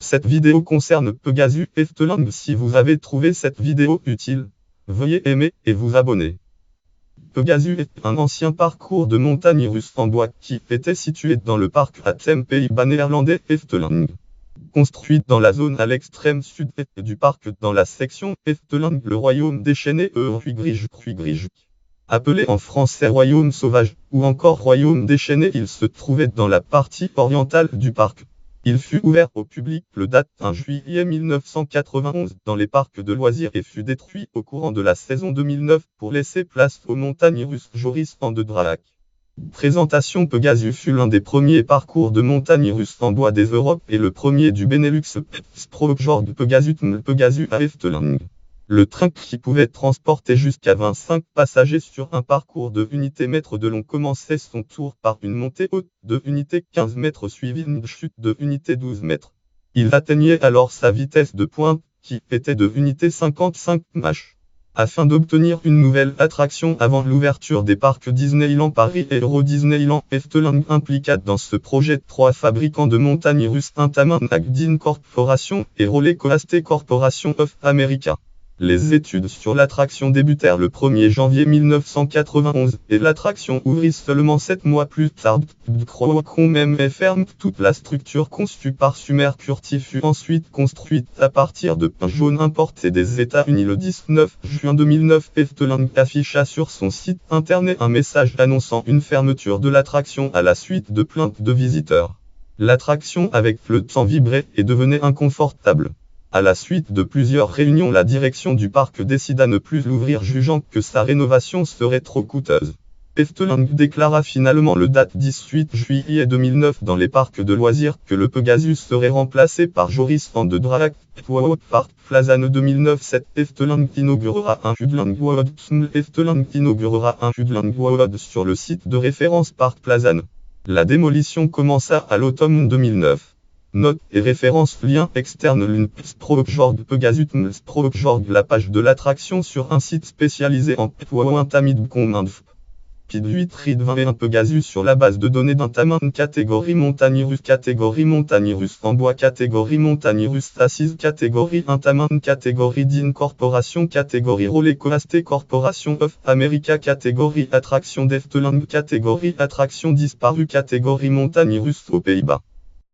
Cette vidéo concerne Pegasus Efteling. Si vous avez trouvé cette vidéo utile, veuillez aimer et vous abonner. Pegasus est un ancien parcours de montagne russe en bois qui était situé dans le parc à thème pays-bas néerlandais Efteling. Construite dans la zone à l'extrême sud-est du parc dans la section Efteling, le royaume déchaîné Grige. Appelé en français royaume sauvage, ou encore royaume déchaîné, il se trouvait dans la partie orientale du parc. Il fut ouvert au public le date 1 juillet 1991 dans les parcs de loisirs et fut détruit au courant de la saison 2009 pour laisser place aux montagnes russes Joris en de Draak. Présentation. Pegasus fut l'un des premiers parcours de montagnes russes en bois des Europes et le premier du Benelux. Pegasus à Efteling. Le train qui pouvait transporter jusqu'à 25 passagers sur un parcours de unité mètres de long commençait son tour par une montée haute de unité 15 mètres suivie d'une chute de unité 12 mètres. Il atteignait alors sa vitesse de pointe, qui était de unité 55 mach. Afin d'obtenir une nouvelle attraction avant l'ouverture des parcs Disneyland Paris et Euro Disneyland, Efteling impliqua dans ce projet 3 fabricants de montagnes russes, Intamin Agdin Corporation et Roller Coaster Corporation of America. Les études sur l'attraction débutèrent le 1er janvier 1991 et l'attraction ouvrit seulement 7 mois plus tard. Même ferme. Toute la structure conçue par Sumer-Curti fut ensuite construite à partir de pin jaune importé des États-Unis. Le 19 juin 2009, Efteling afficha sur son site internet un message annonçant une fermeture de l'attraction à la suite de plaintes de visiteurs. L'attraction avec le temps vibrait et devenait inconfortable. À la suite de plusieurs réunions, la direction du parc décida de ne plus l'ouvrir, jugeant que sa rénovation serait trop coûteuse. Efteling déclara finalement le date 18 juillet 2009 dans les parcs de loisirs que le Pegasus serait remplacé par Joris en de Draak. Park Plazan 2009-7. Efteling inaugurera un Hudling World. Efteling inaugurera un Hudling World sur le site de référence Park Plazan. La démolition commença à l'automne 2009. Note et référence. Lien externe. Pegasus. La page de l'attraction sur un site spécialisé en Pid 8 Rid 21 Pegasus sur la base de données d'Intamin. Catégorie montagne russe en bois, catégorie montagne russe assise, catégorie Intamin, catégorie DIN Corporation, catégorie Roller Coaster Corporation of America, catégorie attraction d'Efteling, catégorie attraction disparue, catégorie montagne russe aux Pays-Bas.